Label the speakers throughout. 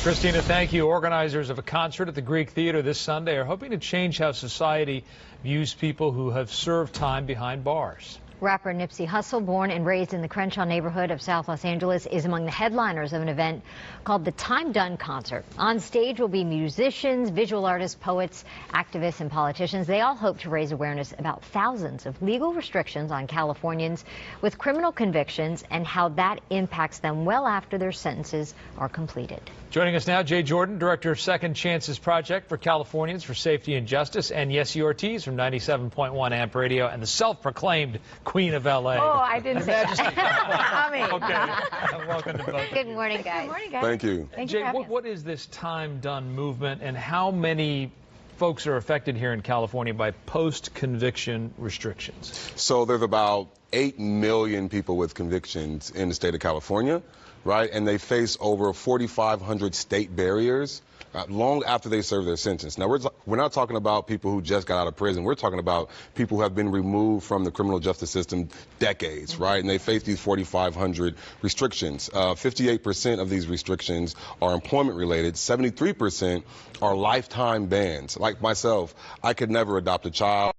Speaker 1: Christina, thank you. Organizers of a concert at the Greek Theater this Sunday are hoping to change how society views people who have served time behind bars.
Speaker 2: Rapper Nipsey Hussle, born and raised in the Crenshaw neighborhood of South Los Angeles, is among the headliners of an event called the Time Done Concert. On stage will be musicians, visual artists, poets, activists, and politicians. They all hope to raise awareness about thousands of legal restrictions on Californians with criminal convictions and how that impacts them well after their sentences are completed.
Speaker 1: Joining us now, Jay Jordan, director of Second Chances Project for Californians for Safety and Justice, and Yesi Ortiz from 97.1 AMP Radio and the self-proclaimed Queen of L.A.
Speaker 3: Oh, I didn't say that.
Speaker 1: Okay. Welcome to both.
Speaker 2: Good morning, guys.
Speaker 3: Good morning, guys.
Speaker 4: Thank you.
Speaker 1: Jay, what is this Time Done movement, and how many folks are affected here in California by post-conviction restrictions?
Speaker 4: So there's about 8 million people with convictions in the state of California, right? And they face over 4,500 state barriers long after they serve their sentence. Now, we're not talking about people who just got out of prison. We're talking about people who have been removed from the criminal justice system decades, right? And they face these 4,500 restrictions. 58% of these restrictions are employment related. 73% are lifetime bans. Like myself, I could never adopt a child.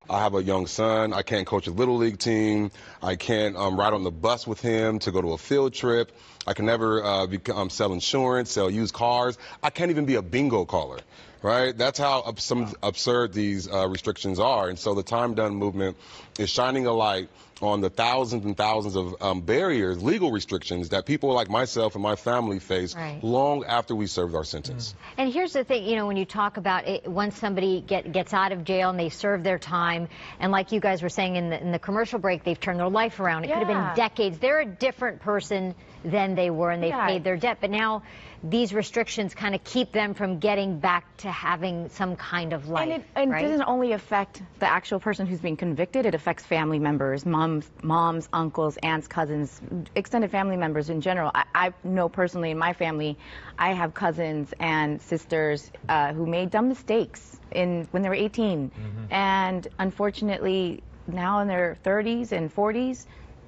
Speaker 4: I have a young son. I can't coach a little league team. I can't ride on the bus with him to go to a field trip. I can never sell insurance, sell used cars. I can't even be a bingo caller, right? That's how some absurd these restrictions are. And so the Time Done movement is shining a light on the thousands and thousands of barriers, legal restrictions that people like myself and my family face long after we served our sentence.
Speaker 2: And here's the thing, you know, when you talk about it, once somebody gets out of jail and they serve their time, and like you guys were saying in the commercial break, they've turned their life around. It could have been decades. They're a different person than they were, and they've paid their debt. But now these restrictions kind of keep them from getting back to having some kind of life.
Speaker 3: And it doesn't only affect the actual person who's being convicted, it affects family members, moms, uncles, aunts, cousins, extended family members in general. I know personally in my family, I have cousins and sisters who made dumb mistakes when they were 18. And unfortunately, now in their 30s and 40s,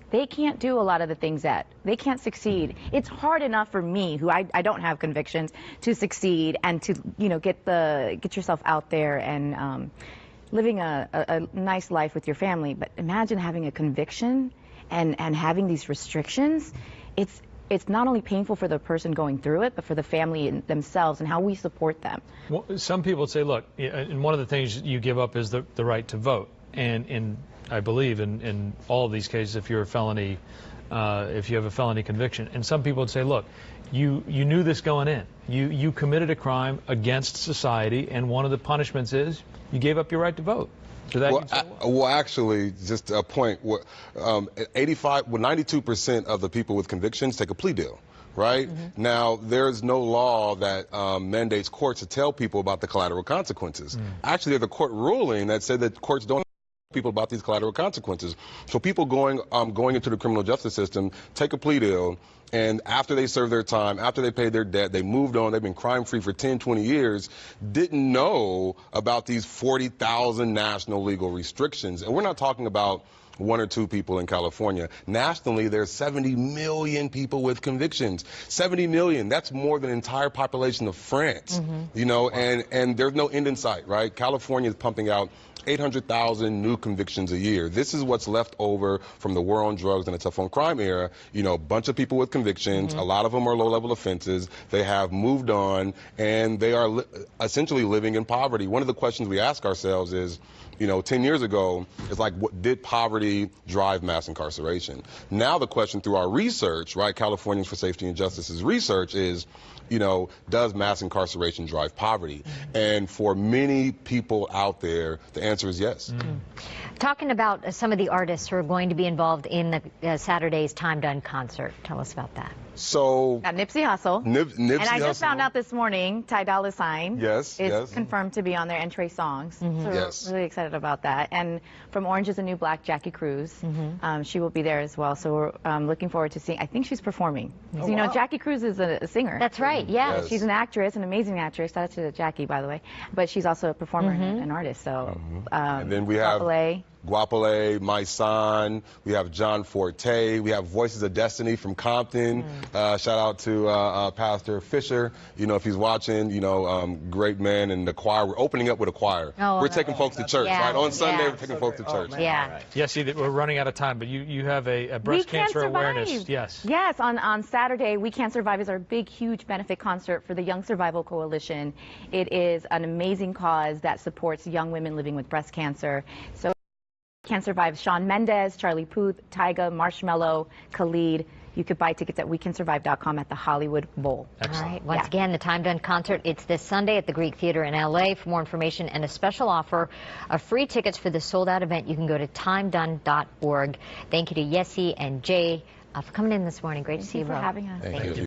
Speaker 3: they can't do a lot of the things that they can't succeed. It's hard enough for me, who I don't have convictions, to succeed and to, you know, get yourself out there and living a nice life with your family. But imagine having a conviction and having these restrictions. It's not only painful for the person going through it, but for the family themselves and how we support them. Well,
Speaker 1: some people say, look, and one of the things you give up is the right to vote. And I believe in all of these cases, if you're a felony, if you have a felony conviction, and some people would say, look, you knew this going in. You committed a crime against society, and one of the punishments is you gave up your right to vote. So that
Speaker 4: well, actually, just a point. 92% of the people with convictions take a plea deal. Right? Now, there's no law that mandates courts to tell people about the collateral consequences. Actually, there's a court ruling that said that courts don't people about these collateral consequences. So people going into the criminal justice system take a plea deal, and after they serve their time, after they paid their debt, they moved on, they've been crime-free for 10, 20 years, didn't know about these 40,000 national legal restrictions. And we're not talking about 1 or 2 people in California. Nationally, there's 70 million people with convictions. 70 million, that's more than the entire population of France. You know, and there's no end in sight, right? California is pumping out 800,000 new convictions a year. This is what's left over from the war on drugs and the tough on crime era. You know, a bunch of people with convictions, a lot of them are low-level offenses. They have moved on, and they are essentially living in poverty. One of the questions we ask ourselves is, you know, 10 years ago, it's like, did poverty drive mass incarceration? Now the question through our research, right, Californians for Safety and Justice's research is, you know, does mass incarceration drive poverty? And for many people out there, the answer is yes.
Speaker 2: Talking about some of the artists who are going to be involved in the Saturday's Time Done concert. Tell us about that.
Speaker 4: So
Speaker 3: got Nipsey Hussle.
Speaker 4: Nipsey
Speaker 3: and I just found out this morning, Ty Dolla $ign is confirmed to be on there, and Trey Songz. So we're really excited about that. And from Orange is the New Black, Jackie Cruz. She will be there as well. So we're looking forward to seeing. I think she's performing. So, you know, Jackie Cruz is a singer.
Speaker 2: That's right. Yeah.
Speaker 3: She's an actress, an amazing actress. Shout out to Jackie, by the way. But she's also a performer and an artist. So
Speaker 4: and then we have Guapole, My Son. We have John Forte. We have Voices of Destiny from Compton. Shout out to Pastor Fisher. You know, if he's watching, you know, great man. And the choir, we're opening up with a choir. We're taking folks to church, right? On Sunday, we're taking folks to church.
Speaker 1: Yes, we're running out of time, but you have a breast cancer awareness. Yes.
Speaker 3: Yes, on Saturday, We Can't Survive is our big, huge benefit concert for the Young Survival Coalition. It is an amazing cause that supports young women living with breast cancer. So Can't Survive, Shawn Mendes, Charlie Puth, Tyga, Marshmello, Khalid. You could buy tickets at wecansurvive.com at the Hollywood Bowl.
Speaker 1: Excellent.
Speaker 2: All right. Once again, the Time Done concert, it's this Sunday at the Greek Theater in L.A. For more information and a special offer of free tickets for the sold-out event, you can go to timedone.org. Thank you to Yesi and Jay for coming in this morning. Great to see you both.
Speaker 3: Thank you for having us.
Speaker 4: Thank you.